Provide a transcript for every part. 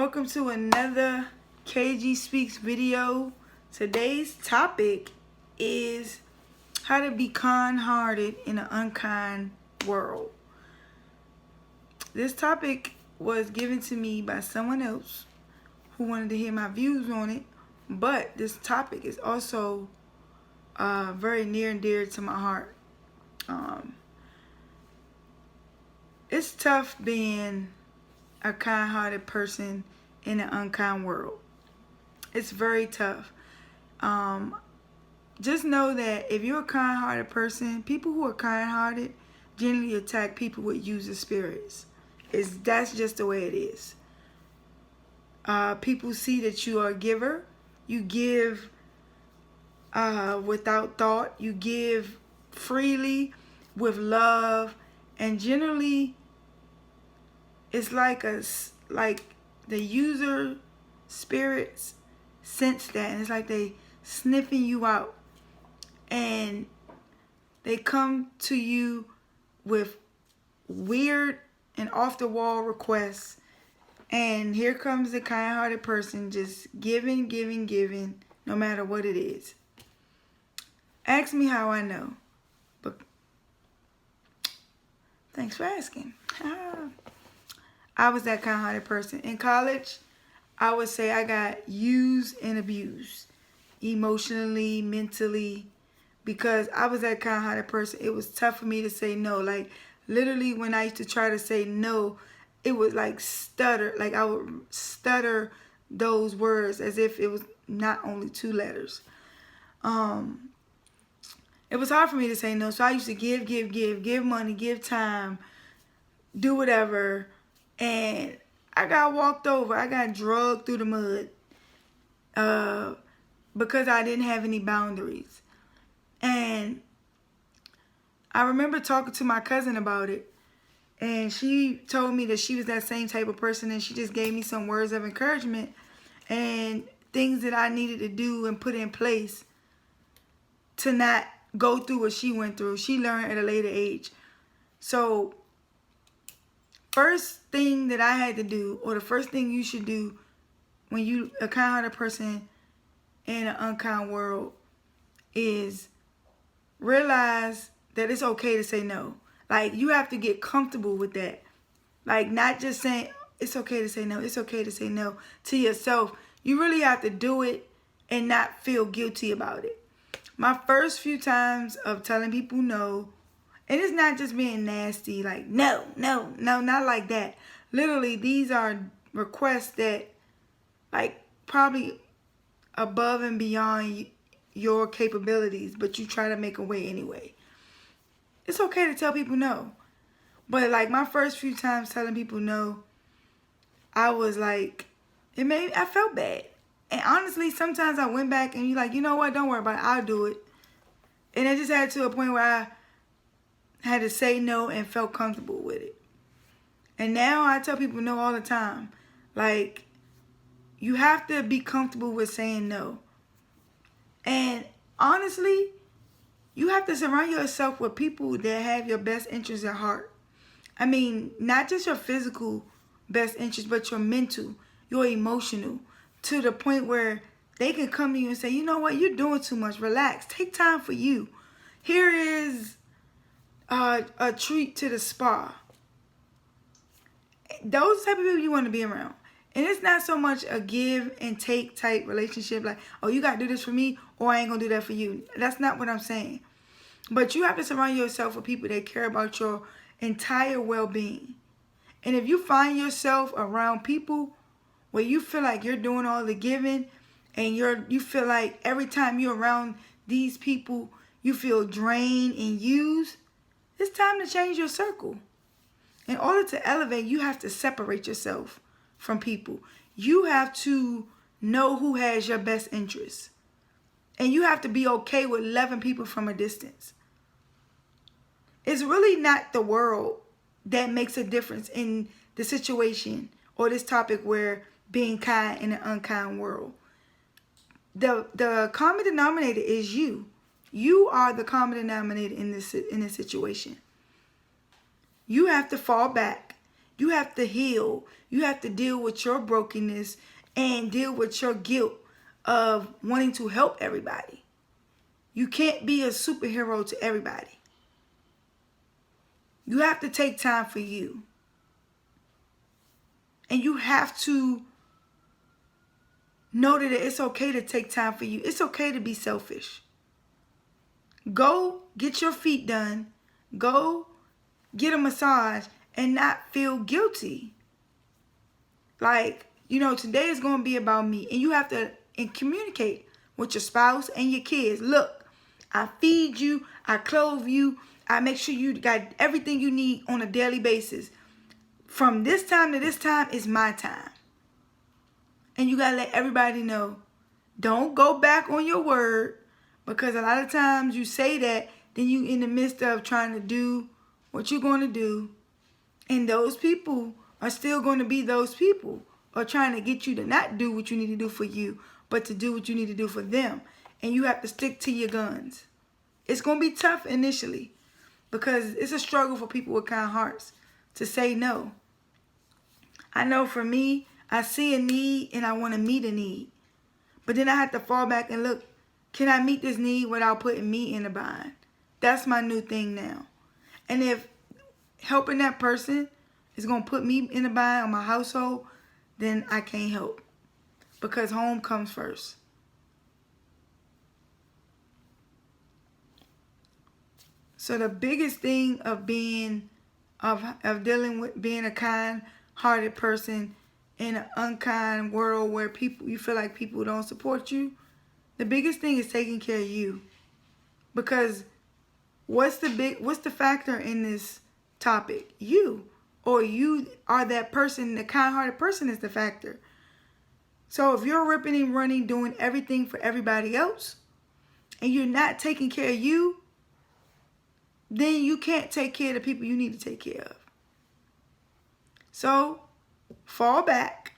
Welcome to another KG Speaks video. Today's topic is how to be kind-hearted in an unkind world. This topic was given to me by someone else who wanted to hear my views on it, but this topic is also very near and dear to my heart. It's tough being a kind-hearted person in an unkind world. It's very tough. Just know that if you're a kind-hearted person, people who are kind-hearted generally attack people with user spirits. That's just the way it is. People see that you are a giver. You give without thought. You give freely with love, and generally it's like the user spirits sense that, and it's like they sniffing you out, and they come to you with weird and off the wall requests. And here comes the kind-hearted person just giving, no matter what it is. Ask me how I know, but thanks for asking. I was that kind-hearted person. In college, I would say I got used and abused emotionally, mentally, because I was that kind-hearted person. It was tough for me to say no. Like, literally, when I used to try to say no, it would like stutter. Like, I would stutter those words as if it was not only 2 letters. It was hard for me to say no, so I used to give money, give time, do whatever. And I got walked over. I got drugged through the mud because I didn't have any boundaries. And I remember talking to my cousin about it. And she told me that she was that same type of person. And she just gave me some words of encouragement and things that I needed to do and put in place to not go through what she went through. She learned at a later age. So first thing that I had to do, or the first thing you should do when you a kind-hearted person in an unkind world, is realize that it's okay to say no. Like, you have to get comfortable with that. Like, not just saying it's okay to say no. It's okay to say no to yourself. You really have to do it and not feel guilty about it. My first few times of telling people no, and it's not just being nasty, like, no, not like that. Literally, these are requests that, like, probably above and beyond your capabilities, but you try to make a way anyway. It's okay to tell people no. But, like, my first few times telling people no, I was like, I felt bad. And honestly, sometimes I went back and you're like, you know what, don't worry about it, I'll do it. And it just had to a point where I had to say no and felt comfortable with it. And now I tell people no all the time. Like, you have to be comfortable with saying no. And honestly, you have to surround yourself with people that have your best interests at heart. I mean, not just your physical best interest, but your mental, your emotional, to the point where they can come to you and say, you know what, you're doing too much. Relax. Take time for you. Here is a treat to the spa. Those type of people you want to be around. And it's not so much a give and take type relationship, like, oh, you got to do this for me, or I ain't going to do that for you. That's not what I'm saying. But you have to surround yourself with people that care about your entire well-being. And if you find yourself around people where you feel like you're doing all the giving, and you feel like every time you're around these people, you feel drained and used, it's time to change your circle. In order to elevate, you have to separate yourself from people. You have to know who has your best interests. And you have to be okay with loving people from a distance. It's really not the world that makes a difference in the situation or this topic where being kind in an unkind world. The common denominator is you. You are the common denominator in this situation. You have to fall back You have to heal. You have to deal with your brokenness and deal with your guilt of wanting to help everybody. You can't be a superhero to everybody. You have to take time for you. And you have to know that it's okay to take time for you. It's okay to be selfish. Go get your feet done. Go get a massage and not feel guilty. Like, you know, today is going to be about me. And you have to communicate with your spouse and your kids. Look, I feed you. I clothe you. I make sure you got everything you need on a daily basis. From this time to this time is my time. And you got to let everybody know. Don't go back on your word. Because a lot of times you say that, then you in the midst of trying to do what you're going to do. And those people are still going to be those people. Or trying to get you to not do what you need to do for you. But to do what you need to do for them. And you have to stick to your guns. It's going to be tough initially. Because it's a struggle for people with kind hearts to say no. I know for me, I see a need and I want to meet a need. But then I have to fall back and look, can I meet this need without putting me in a bind? That's my new thing now. And if helping that person is going to put me in a bind on my household, then I can't help. Because home comes first. So the biggest thing of being, of dealing with being a kind-hearted person in an unkind world where people, you feel like people don't support you, the biggest thing is taking care of you. Because what's the factor in this topic? You. Or you are that person, the kind-hearted person is the factor. So if you're ripping and running, doing everything for everybody else, and you're not taking care of you, then you can't take care of the people you need to take care of. So fall back,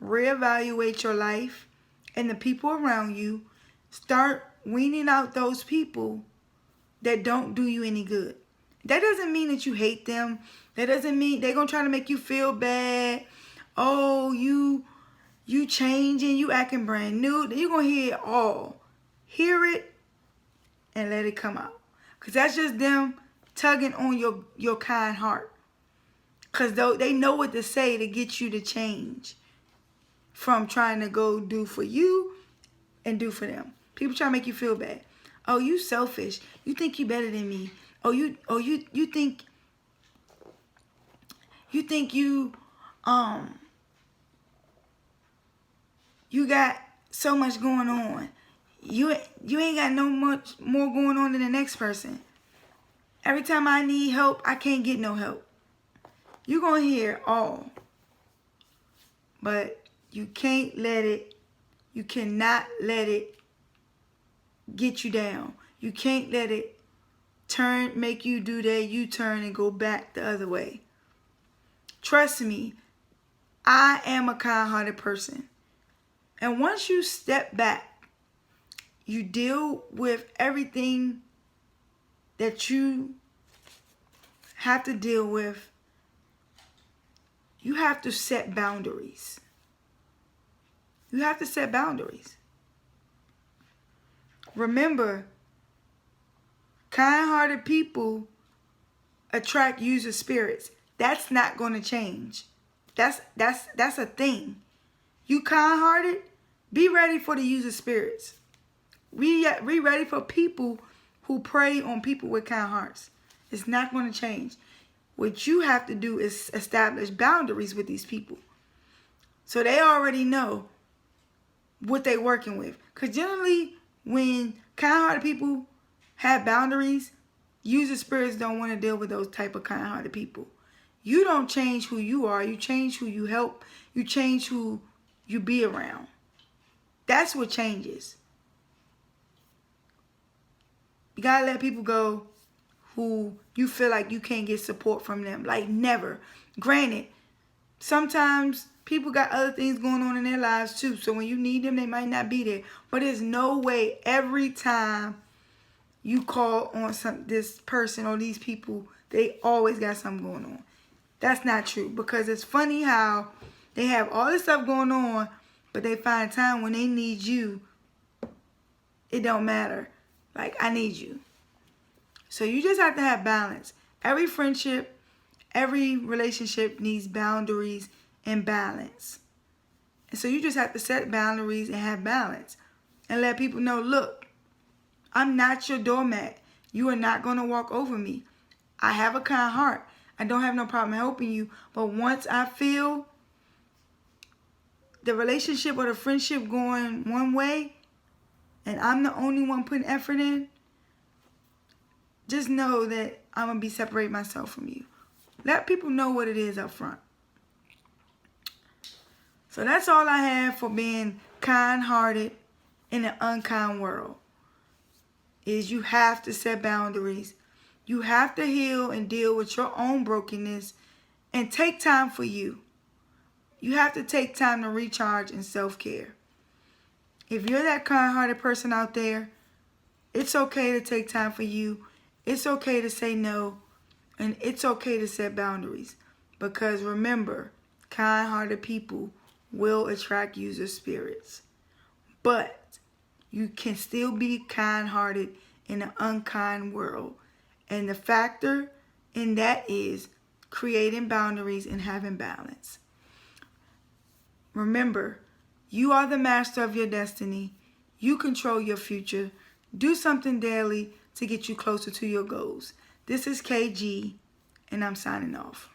reevaluate your life and the people around you. Start weaning out those people that don't do you any good. That doesn't mean that you hate them. That doesn't mean they're going to try to make you feel bad. Oh, you changing, you acting brand new. You're going to hear it all. Hear it and let it come out. Because that's just them tugging on your kind heart. Because they know what to say to get you to change. From trying to go do for you and do for them. People try to make you feel bad. Oh, you selfish. You think you better than me. Oh, you think you got so much going on. You ain't got no much more going on than the next person. Every time I need help, I can't get no help. You're going to hear all. But you can't let it, you cannot let it get you down. You can't let it make you do that U-turn and go back the other way. Trust me, I am a kind-hearted person. And once you step back, you deal with everything that you have to deal with. You have to set boundaries. You have to set boundaries. Remember, kind-hearted people attract user spirits. That's not going to change. That's a thing. You kind-hearted, be ready for the user spirits. Be ready for people who prey on people with kind hearts. It's not going to change. What you have to do is establish boundaries with these people. So they already know what they're working with. Because generally, when kind-hearted people have boundaries, user spirits don't want to deal with those type of kind-hearted people. You don't change who you are. You change who you help. You change who you be around. That's what changes. You got to let people go who you feel like you can't get support from them. Like, never. Granted, sometimes people got other things going on in their lives too. So when you need them, they might not be there. But there's no way every time you call on this person or these people, they always got something going on. That's not true, because it's funny how they have all this stuff going on, but they find time when they need you. It don't matter. Like, I need you. So you just have to have balance. Every friendship, every relationship needs boundaries and balance. And so you just have to set boundaries and have balance. And let people know, look, I'm not your doormat. You are not going to walk over me. I have a kind heart. I don't have no problem helping you. But once I feel the relationship or the friendship going one way, and I'm the only one putting effort in, just know that I'm going to separate myself from you. Let people know what it is up front. So that's all I have for being kind-hearted in an unkind world. Is you have to set boundaries. You have to heal and deal with your own brokenness and take time for you. You have to take time to recharge and self-care. If you're that kind-hearted person out there, it's okay to take time for you. It's okay to say no. And it's okay to set boundaries. Because remember, kind-hearted people will attract user spirits. But you can still be kind-hearted in an unkind world. And the factor in that is creating boundaries and having balance. Remember, you are the master of your destiny. You control your future. Do something daily to get you closer to your goals. This is KG, and I'm signing off.